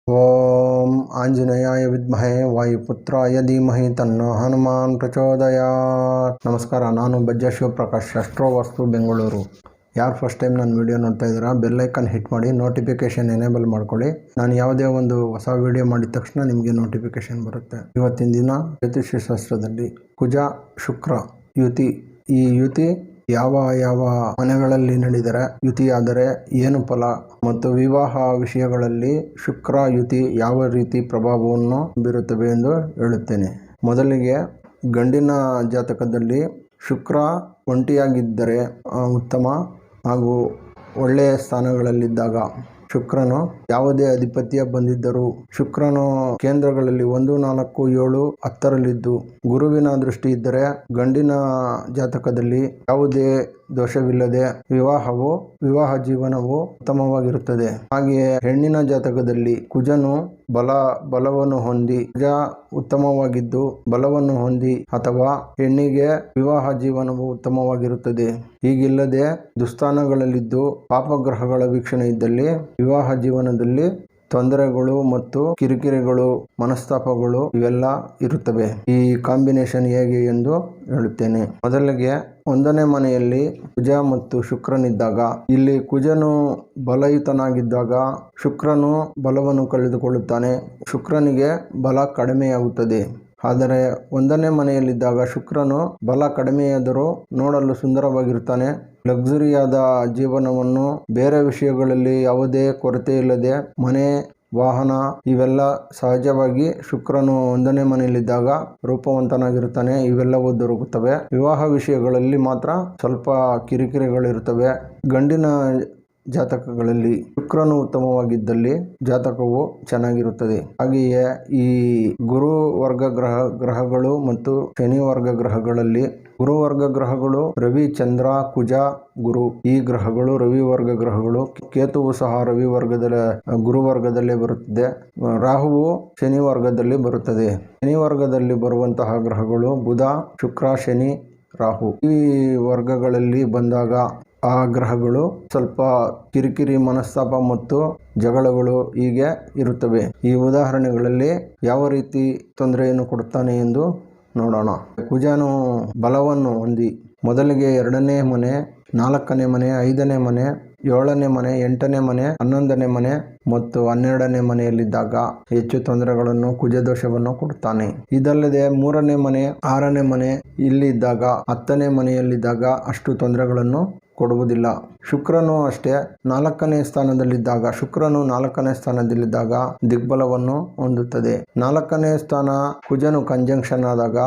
ಓಂ ಆಂಜನೇಯಾಯ ವಿದ್ಮಹೇ ವಾಯುಪುತ್ರಾಯ ಧೀಮಹಿ ತನ್ನೋ ಹನುಮಾನ್ ಪ್ರಚೋದಯಾತ್. ನಮಸ್ಕಾರ, ನಾನು ಬಜ್ಜ ಶಿವಪ್ರಕಾಶ್, ಅಸ್ಟ್ರೋವಾಸ್ತು ಬೆಂಗಳೂರು. ಯಾರು ಫಸ್ಟ್ ಟೈಮ್ ನನ್ನ ವಿಡಿಯೋ ನೋಡ್ತಾ ಇದ್ದೀರಾ, ಬೆಲ್ಲೈಕನ್ ಹಿಟ್ ಮಾಡಿ, ನೋಟಿಫಿಕೇಷನ್ ಎನೇಬಲ್ ಮಾಡ್ಕೊಳ್ಳಿ. ನಾನು ಯಾವುದೇ ಒಂದು ಹೊಸ ವಿಡಿಯೋ ಮಾಡಿದ ತಕ್ಷಣ ನಿಮಗೆ ನೋಟಿಫಿಕೇಷನ್ ಬರುತ್ತೆ. ಇವತ್ತಿನ ದಿನ ಜ್ಯೋತಿಷ್ಯ ಶಾಸ್ತ್ರದಲ್ಲಿ ಕುಜ ಶುಕ್ರ ಯುತಿ, ಈ ಯುತಿ ಯಾವ ಯಾವ ಮನೆಗಳಲ್ಲಿ ನಡೆದರೆ ಯುತಿಯಾದರೆ ಏನು ಫಲ ಮತ್ತು ವಿವಾಹ ವಿಷಯಗಳಲ್ಲಿ ಶುಕ್ರ ಯುತಿ ಯಾವ ರೀತಿ ಪ್ರಭಾವವನ್ನು ಬೀರುತ್ತವೆ ಎಂದು ಹೇಳುತ್ತೇನೆ. ಮೊದಲಿಗೆ ಗಂಡಿನ ಜಾತಕದಲ್ಲಿ ಶುಕ್ರ ಒಂಟಿಯಾಗಿದ್ದರೆ ಉತ್ತಮ ಹಾಗೂ ಒಳ್ಳೆಯ ಸ್ಥಾನಗಳಲ್ಲಿದ್ದಾಗ, ಶುಕ್ರನು ಯಾವುದೇ ಅಧಿಪತ್ಯ ಬಂದಿದ್ದರೂ ಶುಕ್ರನು ಕೇಂದ್ರಗಳಲ್ಲಿ 1, 4, 7, 10ರಲ್ಲಿದ್ದು ಗುರುವಿನ ದೃಷ್ಟಿ ಇದ್ದರೆ ಗಂಡಿನ ಜಾತಕದಲ್ಲಿ ಯಾವುದೇ ದೋಷವಿಲ್ಲದೆ ವಿವಾಹ ಜೀವನವು ಉತ್ತಮವಾಗಿರುತ್ತದೆ. ಹಾಗೆಯೇ ಹೆಣ್ಣಿನ ಜಾತಕದಲ್ಲಿ ಕುಜನು ಬಲವನ್ನು ಹೊಂದಿ, ಕುಜ ಉತ್ತಮವಾಗಿದ್ದು ಬಲವನ್ನು ಹೊಂದಿ ಅಥವಾ ಹೆಣ್ಣಿಗೆ ವಿವಾಹ ಜೀವನವು ಉತ್ತಮವಾಗಿರುತ್ತದೆ. ಹೀಗಿಲ್ಲದೆ ದುಸ್ಥಾನಗಳಲ್ಲಿದ್ದು ಪಾಪಗ್ರಹಗಳ ವೀಕ್ಷಣೆ ಇದ್ದಲ್ಲಿ ವಿವಾಹ ಜೀವನದಲ್ಲಿ ತೊಂದರೆಗಳು ಮತ್ತು ಕಿರಿಕಿರಿಗಳು, ಮನಸ್ತಾಪಗಳು ಇವೆಲ್ಲ ಇರುತ್ತವೆ. ಈ ಕಾಂಬಿನೇಷನ್ ಹೇಗೆ ಎಂದು ಹೇಳುತ್ತೇನೆ. ಮೊದಲಿಗೆ 1ನೇ ಮನೆಯಲ್ಲಿ ಕುಜ ಮತ್ತು ಶುಕ್ರನಿದ್ದಾಗ, ಇಲ್ಲಿ ಕುಜನು ಬಲಯುತನಾಗಿದ್ದಾಗ ಶುಕ್ರನು ಬಲವನ್ನು ಕಳೆದುಕೊಳ್ಳುತ್ತಾನೆ, ಶುಕ್ರನಿಗೆ ಬಲ ಕಡಿಮೆಯಾಗುತ್ತದೆ. ಆದರೆ 1ನೇ ಮನೆಯಲ್ಲಿದ್ದಾಗ ಶುಕ್ರನು ಬಲ ಕಡಿಮೆಯಾದರೂ ನೋಡಲು ಸುಂದರವಾಗಿರುತ್ತಾನೆ. ಲಕ್ಸುರಿಯಾದ ಜೀವನವನ್ನು, ಬೇರೆ ವಿಷಯಗಳಲ್ಲಿ ಯಾವುದೇ ಕೊರತೆ ಇಲ್ಲದೆ ಮನೆ, ವಾಹನ ಇವೆಲ್ಲ ಸಹಜವಾಗಿ ಶುಕ್ರನು 1ನೇ ಮನೆಯಲ್ಲಿದ್ದಾಗ ರೂಪವಂತನಾಗಿರುತ್ತಾನೆ. ಇವೆಲ್ಲವೂ ದೊರಕುತ್ತವೆ. ವಿವಾಹ ವಿಷಯಗಳಲ್ಲಿ ಮಾತ್ರ ಸ್ವಲ್ಪ ಕಿರಿಕಿರಿಗಳಿರುತ್ತವೆ. ಗಂಡಿನ ಜಾತಕಗಳಲ್ಲಿ ಶುಕ್ರನು ಉತ್ತಮವಾಗಿದ್ದಲ್ಲಿ ಜಾತಕವು ಚೆನ್ನಾಗಿರುತ್ತದೆ. ಹಾಗೆಯೇ ಈ ಗುರು ವರ್ಗ ಗ್ರಹಗಳು ಮತ್ತು ಶನಿ ವರ್ಗ ಗ್ರಹಗಳಲ್ಲಿ, ಗುರು ವರ್ಗ ಗ್ರಹಗಳು ರವಿ, ಚಂದ್ರ, ಕುಜ, ಗುರು ಈ ಗ್ರಹಗಳು ರವಿ ವರ್ಗ ಗ್ರಹಗಳು. ಕೇತುವು ಸಹ ಗುರು ವರ್ಗದಲ್ಲೇ ಬರುತ್ತದೆ. ರಾಹುವು ಶನಿ ವರ್ಗದಲ್ಲಿ ಬರುತ್ತದೆ. ಶನಿ ವರ್ಗದಲ್ಲಿ ಬರುವಂತಹ ಗ್ರಹಗಳು ಬುಧ, ಶುಕ್ರ, ಶನಿ, ರಾಹು ಈ ವರ್ಗಗಳಲ್ಲಿ ಬಂದಾಗ ಆ ಗ್ರಹಗಳು ಸ್ವಲ್ಪ ಕಿರಿಕಿರಿ, ಮನಸ್ತಾಪ ಮತ್ತು ಜಗಳಗಳು ಹೀಗೆ ಇರುತ್ತವೆ. ಈ ಉದಾಹರಣೆಗಳಲ್ಲಿ ಯಾವ ರೀತಿ ತೊಂದರೆಯನ್ನು ಕೊಡುತ್ತಾನೆ ಎಂದು ನೋಡೋಣ. ಕುಜನು ಬಲವನ್ನು ಹೊಂದಿ ಮೊದಲಿಗೆ 2ನೇ ಮನೆ, 4ನೇ ಮನೆ, 5ನೇ ಮನೆ, 7ನೇ ಮನೆ, 8ನೇ ಮನೆ, 11ನೇ ಮನೆ ಮತ್ತು 12ನೇ ಮನೆಯಲ್ಲಿದ್ದಾಗ ಹೆಚ್ಚು ತೊಂದರೆಗಳನ್ನು, ಕುಜದೋಷವನ್ನು ಕೊಡುತ್ತಾನೆ. ಇದಲ್ಲದೆ 3ನೇ ಮನೆ, 6ನೇ ಮನೆ ಇಲ್ಲಿದ್ದಾಗ, 10ನೇ ಮನೆಯಲ್ಲಿದ್ದಾಗ ಅಷ್ಟು ತೊಂದರೆಗಳನ್ನು ಕೊಡುವುದಿಲ್ಲ. ಶುಕ್ರನು ಅಷ್ಟೇ 4ನೇ ಸ್ಥಾನದಲ್ಲಿದ್ದಾಗ ದಿಗ್ಬಲವನ್ನು ಹೊಂದುತ್ತದೆ. 4ನೇ ಸ್ಥಾನ ಕುಜನು ಕಂಜಂಕ್ಷನ್ ಆದಾಗ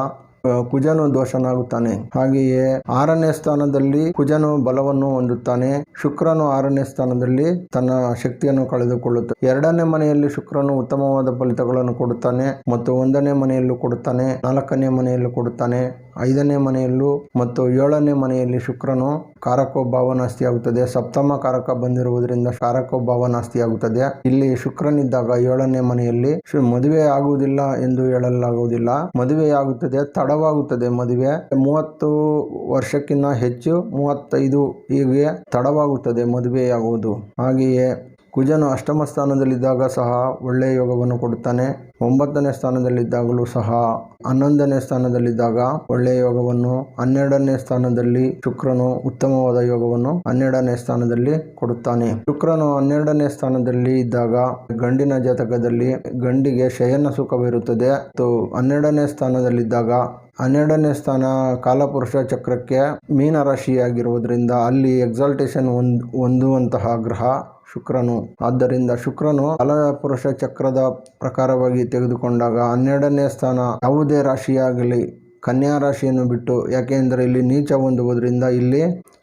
ಕುಜನು ದೋಷನಾಗುತ್ತಾನೆ. ಹಾಗೆಯೇ 6ನೇ ಸ್ಥಾನದಲ್ಲಿ ಕುಜನು ಬಲವನ್ನು ಹೊಂದುತ್ತಾನೆ. ಶುಕ್ರನು 6ನೇ ಸ್ಥಾನದಲ್ಲಿ ತನ್ನ ಶಕ್ತಿಯನ್ನು ಕಳೆದುಕೊಳ್ಳುತ್ತಾನೆ. 2ನೇ ಮನೆಯಲ್ಲಿ ಶುಕ್ರನು ಉತ್ತಮವಾದ ಫಲಿತಗಳನ್ನು ಕೊಡುತ್ತಾನೆ ಮತ್ತು 1ನೇ ಮನೆಯಲ್ಲೂ ಕೊಡುತ್ತಾನೆ, 4ನೇ ಮನೆಯಲ್ಲೂ ಕೊಡುತ್ತಾನೆ, 5ನೇ ಮನೆಯಲ್ಲೂ ಮತ್ತು 7ನೇ ಮನೆಯಲ್ಲಿ ಶುಕ್ರನು ಕಾರಕೋ ಭಾವನಾಸ್ತಿಯಾಗುತ್ತದೆ. ಸಪ್ತಮ ಕಾರಕ ಬಂದಿರುವುದರಿಂದ ಕಾರಕೋ ಭಾವನಾಸ್ತಿಯಾಗುತ್ತದೆ. ಇಲ್ಲಿ ಶುಕ್ರನಿದ್ದಾಗ 7ನೇ ಮನೆಯಲ್ಲಿ ಮದುವೆ ಆಗುವುದಿಲ್ಲ ಎಂದು ಹೇಳಲಾಗುವುದಿಲ್ಲ. ಮದುವೆಯಾಗುತ್ತದೆ, ತಡವಾಗುತ್ತದೆ. ಮದುವೆ 30 ವರ್ಷಕ್ಕಿಂತ ಹೆಚ್ಚು, 35 ಹೀಗೆ ತಡವಾಗುತ್ತದೆ ಮದುವೆಯಾಗುವುದು. ಹಾಗೆಯೇ ಕುಜನು ಅಷ್ಟಮ ಸ್ಥಾನದಲ್ಲಿದ್ದಾಗ ಸಹ ಒಳ್ಳೆಯ ಯೋಗವನ್ನು ಕೊಡುತ್ತಾನೆ. 9ನೇ ಸ್ಥಾನದಲ್ಲಿದ್ದಾಗಲೂ ಸಹ, 11ನೇ ಸ್ಥಾನದಲ್ಲಿದ್ದಾಗ ಒಳ್ಳೆಯ ಯೋಗವನ್ನು, 12ನೇ ಸ್ಥಾನದಲ್ಲಿ ಶುಕ್ರನು ಉತ್ತಮವಾದ ಯೋಗವನ್ನು 12ನೇ ಸ್ಥಾನದಲ್ಲಿ ಕೊಡುತ್ತಾನೆ. ಶುಕ್ರನು 12ನೇ ಸ್ಥಾನದಲ್ಲಿ ಇದ್ದಾಗ ಗಂಡಿನ ಜಾತಕದಲ್ಲಿ ಗಂಡಿಗೆ ಶಯನ ಸುಖವಿರುತ್ತದೆ. ಮತ್ತು 12ನೇ ಸ್ಥಾನದಲ್ಲಿದ್ದಾಗ, 12ನೇ ಸ್ಥಾನ ಕಾಲಪುರುಷ ಚಕ್ರಕ್ಕೆ ಮೀನ ರಾಶಿಯಾಗಿರುವುದರಿಂದ ಅಲ್ಲಿ ಎಕ್ಸಾಲ್ಟೇಷನ್ ಹೊಂದುವಂತಹ ಗ್ರಹ ಶುಕ್ರನು. ಆದ್ದರಿಂದ ಶುಕ್ರನು ಕಾಲಪುರುಷ ಚಕ್ರದ ಪ್ರಕಾರವಾಗಿ ತೆಗೆದುಕೊಂಡಾಗ 12ನೇ ಸ್ಥಾನ ಯಾವುದೇ ರಾಶಿಯಾಗಲಿ ಕನ್ಯಾ ರಾಶಿಯನ್ನು ಬಿಟ್ಟು, ಯಾಕೆಂದರೆ ಇಲ್ಲಿ ನೀಚ ಹೊಂದುವುದರಿಂದ ಇಲ್ಲಿ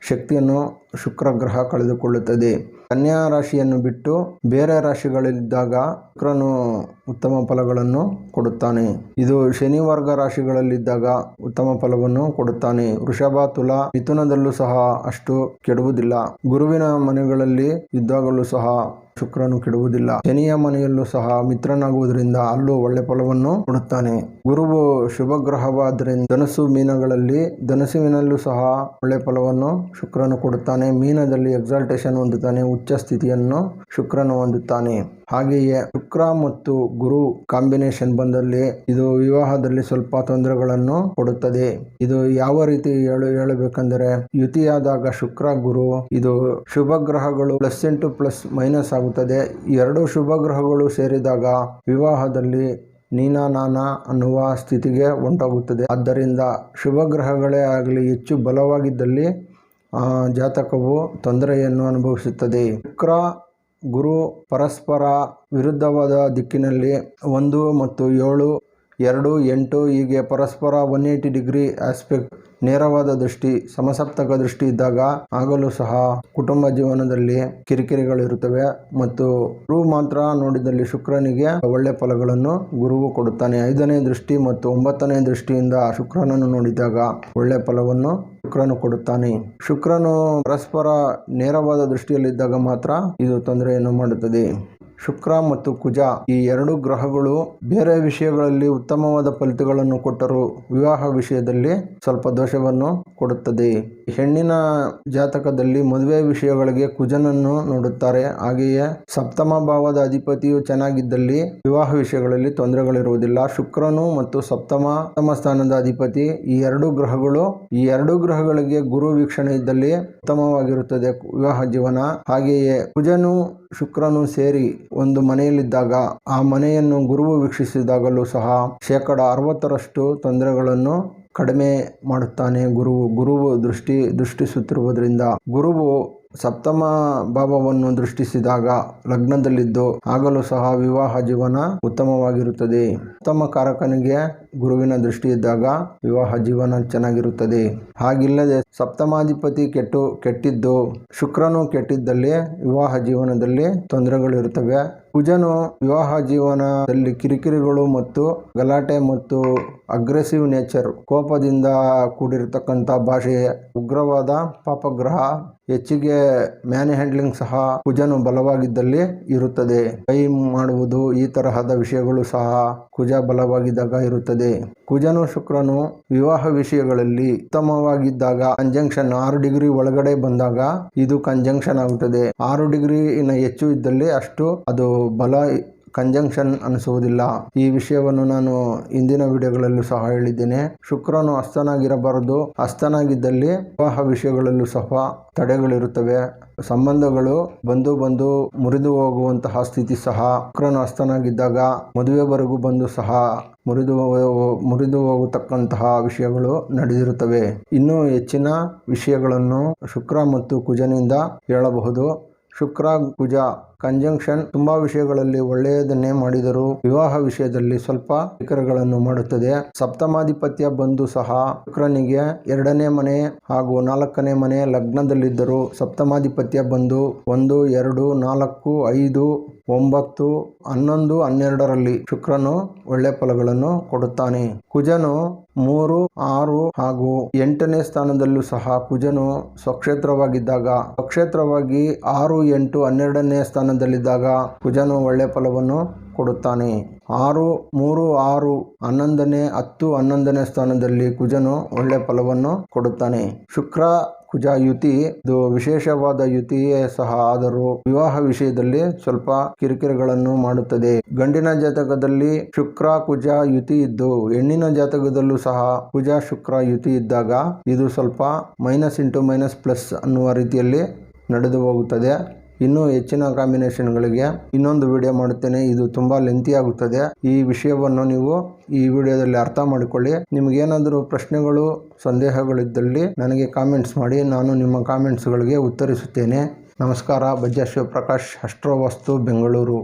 ಶಕ್ತಿಯನ್ನು ಶುಕ್ರ ಗ್ರಹ ಕಳೆದುಕೊಳ್ಳುತ್ತದೆ. ಕನ್ಯಾ ರಾಶಿಯನ್ನು ಬಿಟ್ಟು ಬೇರೆ ರಾಶಿಗಳಲ್ಲಿದ್ದಾಗ ಶುಕ್ರನು ಉತ್ತಮ ಫಲಗಳನ್ನು ಕೊಡುತ್ತಾನೆ. ಇದು ಶನಿ ವರ್ಗ ರಾಶಿಗಳಲ್ಲಿದ್ದಾಗ ಉತ್ತಮ ಫಲವನ್ನು ಕೊಡುತ್ತಾನೆ. ವೃಷಭ, ತುಲಾ, ಮಿಥುನದಲ್ಲೂ ಸಹ ಅಷ್ಟು ಕೆಡುವುದಿಲ್ಲ. ಗುರುವಿನ ಮನೆಗಳಲ್ಲಿ ಇದ್ದಾಗಲೂ ಸಹ ಶುಕ್ರನು ಕೆಡುವುದಿಲ್ಲ. ಶನಿಯ ಮನೆಯಲ್ಲೂ ಸಹ ಮಿತ್ರನಾಗುವುದರಿಂದ ಅಲ್ಲೂ ಒಳ್ಳೆ ಫಲವನ್ನು ಕೊಡುತ್ತಾನೆ. ಗುರುವು ಶುಭ ಗ್ರಹವಾದ್ದರಿಂದ ಧನಸ್ಸಿನಲ್ಲೂ ಸಹ ಒಳ್ಳೆ ಫಲವನ್ನು ಶುಕ್ರನು ಕೊಡುತ್ತಾನೆ. ಮೀನದಲ್ಲಿ ಎಕ್ಸಾಲ್ಟೇಷನ್ ಹೊಂದುತ್ತಾನೆ, ಉಚ್ಚ ಸ್ಥಿತಿಯನ್ನು ಶುಕ್ರನು ಹೊಂದುತ್ತಾನೆ. ಹಾಗೆಯೇ ಶುಕ್ರ ಮತ್ತು ಗುರು ಕಾಂಬಿನೇಷನ್ ಬಂದಲ್ಲಿ ಇದು ವಿವಾಹದಲ್ಲಿ ಸ್ವಲ್ಪ ತೊಂದರೆಗಳನ್ನು ಕೊಡುತ್ತದೆ. ಇದು ಯಾವ ರೀತಿ ಹೇಳಬೇಕೆಂದರೆ, ಯುತಿಯಾದಾಗ ಶುಕ್ರ ಗುರು ಇದು ಶುಭ ಗ್ರಹಗಳು ++- ಆಗುತ್ತದೆ. ಎರಡು ಶುಭ ಗ್ರಹಗಳು ಸೇರಿದಾಗ ವಿವಾಹದಲ್ಲಿ ನೀನಾ ನಾನಾ ಅನ್ನುವ ಸ್ಥಿತಿಗೆ ಉಂಟಾಗುತ್ತದೆ. ಆದ್ದರಿಂದ ಶುಭ ಗ್ರಹಗಳೇ ಆಗಲಿ ಹೆಚ್ಚು ಬಲವಾಗಿದ್ದಲ್ಲಿ ಜಾತಕವು ತೊಂದರೆಯನ್ನು ಅನುಭವಿಸುತ್ತದೆ. ಶುಕ್ರ ಗುರು ಪರಸ್ಪರ ವಿರುದ್ಧವಾದ ದಿಕ್ಕಿನಲ್ಲಿ 1 ಮತ್ತು 7, 2, 8 ಹೀಗೆ ಪರಸ್ಪರ 180 ಡಿಗ್ರಿ ಆಸ್ಪೆಕ್ಟ್ ನೇರವಾದ ದೃಷ್ಟಿ, ಸಮಸಪ್ತಕ ದೃಷ್ಟಿ ಇದ್ದಾಗ ಆಗಲೂ ಸಹ ಕುಟುಂಬ ಜೀವನದಲ್ಲಿ ಕಿರಿಕಿರಿಗಳಿರುತ್ತವೆ. ಮತ್ತು ಗುರು ಮಾತ್ರ ನೋಡಿದಲ್ಲಿ ಶುಕ್ರನಿಗೆ ಒಳ್ಳೆ ಫಲಗಳನ್ನು ಗುರುವು ಕೊಡುತ್ತಾನೆ. 5ನೇ ದೃಷ್ಟಿ ಮತ್ತು 9ನೇ ದೃಷ್ಟಿಯಿಂದ ಶುಕ್ರನನ್ನು ನೋಡಿದಾಗ ಒಳ್ಳೆ ಫಲವನ್ನು ಶುಕ್ರನು ಕೊಡುತ್ತಾನೆ. ಶುಕ್ರನು ಪರಸ್ಪರ ನೇರವಾದ ದೃಷ್ಟಿಯಲ್ಲಿದ್ದಾಗ ಮಾತ್ರ ಇದು ತೊಂದರೆಯನ್ನು ಮಾಡುತ್ತದೆ. ಶುಕ್ರ ಮತ್ತು ಕುಜ ಈ ಎರಡು ಗ್ರಹಗಳು ಬೇರೆ ವಿಷಯಗಳಲ್ಲಿ ಉತ್ತಮವಾದ ಫಲಿತಗಳನ್ನು ಕೊಟ್ಟರೂ ವಿವಾಹ ವಿಷಯದಲ್ಲಿ ಸ್ವಲ್ಪ ದೋಷವನ್ನು ಕೊಡುತ್ತದೆ. ಹೆಣ್ಣಿನ ಜಾತಕದಲ್ಲಿ ಮದುವೆ ವಿಷಯಗಳಿಗೆ ಕುಜನನ್ನು ನೋಡುತ್ತಾರೆ. ಹಾಗೆಯೇ ಸಪ್ತಮ ಭಾವದ ಅಧಿಪತಿಯು ಚೆನ್ನಾಗಿದ್ದಲ್ಲಿ ವಿವಾಹ ವಿಷಯಗಳಲ್ಲಿ ತೊಂದರೆಗಳಿರುವುದಿಲ್ಲ. ಶುಕ್ರನು ಮತ್ತು ಸಪ್ತಮ ಸ್ಥಾನದ ಅಧಿಪತಿ ಈ ಎರಡು ಗ್ರಹಗಳಿಗೆ ಗುರು ವೀಕ್ಷಣೆ ಇದ್ದಲ್ಲಿ ಉತ್ತಮವಾಗಿರುತ್ತದೆ ವಿವಾಹ ಜೀವನ. ಹಾಗೆಯೇ ಕುಜನು ಶುಕ್ರನು ಸೇರಿ ಒಂದು ಮನೆಯಲ್ಲಿದ್ದಾಗ ಆ ಮನೆಯನ್ನು ಗುರುವು ವೀಕ್ಷಿಸಿದಾಗಲೂ ಸಹ 60% ತೊಂದರೆಗಳನ್ನು ಕಡಿಮೆ ಮಾಡುತ್ತಾನೆ. ಗುರುವು ದೃಷ್ಟಿಸುತ್ತಿರುವುದರಿಂದ ಗುರುವು ಸಪ್ತಮ ಭಾವವನ್ನು ದೃಷ್ಟಿಸಿದಾಗ ಲಗ್ನದಲ್ಲಿದ್ದು ಆಗಲೂ ಸಹ ವಿವಾಹ ಜೀವನ ಉತ್ತಮವಾಗಿರುತ್ತದೆ. ಉತ್ತಮ ಕಾರಕನಿಗೆ ಗುರುವಿನ ದೃಷ್ಟಿ ಇದ್ದಾಗ ವಿವಾಹ ಜೀವನ ಚೆನ್ನಾಗಿರುತ್ತದೆ. ಹಾಗಿಲ್ಲದೆ ಸಪ್ತಮಾಧಿಪತಿ ಕೆಟ್ಟಿದ್ದು ಶುಕ್ರನು ಕೆಟ್ಟಿದ್ದಲ್ಲಿ ವಿವಾಹ ಜೀವನದಲ್ಲಿ ತೊಂದರೆಗಳಿರುತ್ತವೆ. ಕುಜನು ವಿವಾಹ ಜೀವನದಲ್ಲಿ ಕಿರಿಕಿರಿಗಳು ಮತ್ತು ಗಲಾಟೆ ಮತ್ತು ಅಗ್ರೆಸಿವ್ ನೇಚರ್, ಕೋಪದಿಂದ ಕೂಡಿರತಕ್ಕಂಥ ಭಾಷೆ, ಉಗ್ರವಾದ ಪಾಪಗ್ರಹ, ಹೆಚ್ಚಿಗೆ ಮ್ಯಾನ್ ಹ್ಯಾಂಡ್ಲಿಂಗ್ ಸಹ ಕುಜನು ಬಲವಾಗಿದ್ದಲ್ಲಿ ಇರುತ್ತದೆ. ಕೈ ಮಾಡುವುದು ಈ ತರಹದ ವಿಷಯಗಳು ಸಹ ಕುಜ ಬಲವಾಗಿದ್ದಾಗ ಇರುತ್ತದೆ. ಕುಜನು ಶುಕ್ರನು ವಿವಾಹ ವಿಷಯಗಳಲ್ಲಿ ಉತ್ತಮವಾಗಿದ್ದಾಗ ಕಂಜಂಕ್ಷನ್ 6 ಡಿಗ್ರಿ ಒಳಗಡೆ ಬಂದಾಗ ಇದು ಕಂಜಂಕ್ಷನ್ ಆಗುತ್ತದೆ. 6 ಡಿಗ್ರಿನ ಹೆಚ್ಚು ಇದ್ದಲ್ಲಿ ಅಷ್ಟು ಅದು ಬಲ ಕಂಜಂಕ್ಷನ್ ಅನಿಸುವುದಿಲ್ಲ. ಈ ವಿಷಯವನ್ನು ನಾನು ಇಂದಿನ ವಿಡಿಯೋಗಳಲ್ಲೂ ಸಹ ಹೇಳಿದ್ದೇನೆ. ಶುಕ್ರನು ಹಸ್ತನಾಗಿರಬಾರದು. ಹಸ್ತನಾಗಿದ್ದಲ್ಲಿ ವಿವಾಹ ವಿಷಯಗಳಲ್ಲೂ ಸಹ ತಡೆಗಳಿರುತ್ತವೆ. ಸಂಬಂಧಗಳು ಬಂದು ಮುರಿದು ಹೋಗುವಂತಹ ಸ್ಥಿತಿ ಸಹ ಶುಕ್ರನು ಹಸ್ತನಾಗಿದ್ದಾಗ ಮದುವೆವರೆಗೂ ಬಂದು ಸಹ ಮುರಿದು ಹೋಗತಕ್ಕಂತಹ ವಿಷಯಗಳು ನಡೆದಿರುತ್ತವೆ. ಇನ್ನೂ ಹೆಚ್ಚಿನ ವಿಷಯಗಳನ್ನು ಶುಕ್ರ ಮತ್ತು ಕುಜನಿಂದ ಹೇಳಬಹುದು. ಶುಕ್ರ ಕುಜ ಕಂಜಂಕ್ಷನ್ ತುಂಬಾ ವಿಷಯಗಳಲ್ಲಿ ಒಳ್ಳೆಯದನ್ನೇ ಮಾಡಿದರೂ ವಿವಾಹ ವಿಷಯದಲ್ಲಿ ಸ್ವಲ್ಪ ಕಿರಿಕಿರಿಗಳನ್ನು ಮಾಡುತ್ತದೆ. ಸಪ್ತಮಾಧಿಪತ್ಯ ಬಂದು ಸಹ ಶುಕ್ರನಿಗೆ 2ನೇ ಮನೆ ಹಾಗೂ 4ನೇ ಮನೆ ಲಗ್ನದಲ್ಲಿದ್ದರೂ ಸಪ್ತಮಾಧಿಪತ್ಯ ಬಂದು 1, 2, 4, 5, 9, 11, 12ರಲ್ಲಿ ಶುಕ್ರನು ಒಳ್ಳೆ ಫಲಗಳನ್ನು ಕೊಡುತ್ತಾನೆ. ಕುಜನು 3, 6 ಹಾಗೂ 8ನೇ ಸ್ಥಾನದಲ್ಲೂ ಸಹ ಕುಜನು ಸ್ವಕ್ಷೇತ್ರವಾಗಿದ್ದಾಗ 6, 8, 12ನೇ ಸ್ಥಾನದಲ್ಲಿದ್ದಾಗ ಕುಜನು ಒಳ್ಳೆ ಫಲವನ್ನು ಕೊಡುತ್ತಾನೆ. 3, 6, 11ನೇ 10, 11ನೇ ಸ್ಥಾನದಲ್ಲಿ ಕುಜನು ಒಳ್ಳೆ ಫಲವನ್ನು ಕೊಡುತ್ತಾನೆ. ಶುಕ್ರ ಕುಜ ಯುತಿ ಇದು ವಿಶೇಷವಾದ ಯುತಿಯೇ ಸಹ ಆದರೂ ವಿವಾಹ ವಿಷಯದಲ್ಲಿ ಸ್ವಲ್ಪ ಕಿರಿಕಿರಿಗಳನ್ನು ಮಾಡುತ್ತದೆ. ಗಂಡಿನ ಜಾತಕದಲ್ಲಿ ಶುಕ್ರ ಕುಜ ಯುತಿ ಇದ್ದು ಹೆಣ್ಣಿನ ಜಾತಕದಲ್ಲೂ ಸಹ ಕುಜ ಶುಕ್ರ ಯುತಿ ಇದ್ದಾಗ ಇದು ಸ್ವಲ್ಪ -++ ಅನ್ನುವ ರೀತಿಯಲ್ಲಿ ನಡೆದು ಹೋಗುತ್ತದೆ. ಇನ್ನೂ ಹೆಚ್ಚಿನ ಕಾಂಬಿನೇಷನ್ಗಳಿಗೆ ಇನ್ನೊಂದು ವಿಡಿಯೋ ಮಾಡುತ್ತೇನೆ. ಇದು ತುಂಬಾ ಲೆಂತಿ ಆಗುತ್ತದೆ. ಈ ವಿಷಯವನ್ನು ನೀವು ಈ ವಿಡಿಯೋದಲ್ಲಿ ಅರ್ಥ ಮಾಡಿಕೊಳ್ಳಿ. ನಿಮಗೇನಾದರೂ ಪ್ರಶ್ನೆಗಳು ಸಂದೇಹಗಳಿದ್ದಲ್ಲಿ ನನಗೆ ಕಾಮೆಂಟ್ಸ್ ಮಾಡಿ. ನಾನು ನಿಮ್ಮ ಕಾಮೆಂಟ್ಸ್ಗಳಿಗೆ ಉತ್ತರಿಸುತ್ತೇನೆ. ನಮಸ್ಕಾರ. ಬಜ್ಜಾ ಶಿವಪ್ರಕಾಶ್, ಅಸ್ಟ್ರೋ ವಾಸ್ತು, ಬೆಂಗಳೂರು.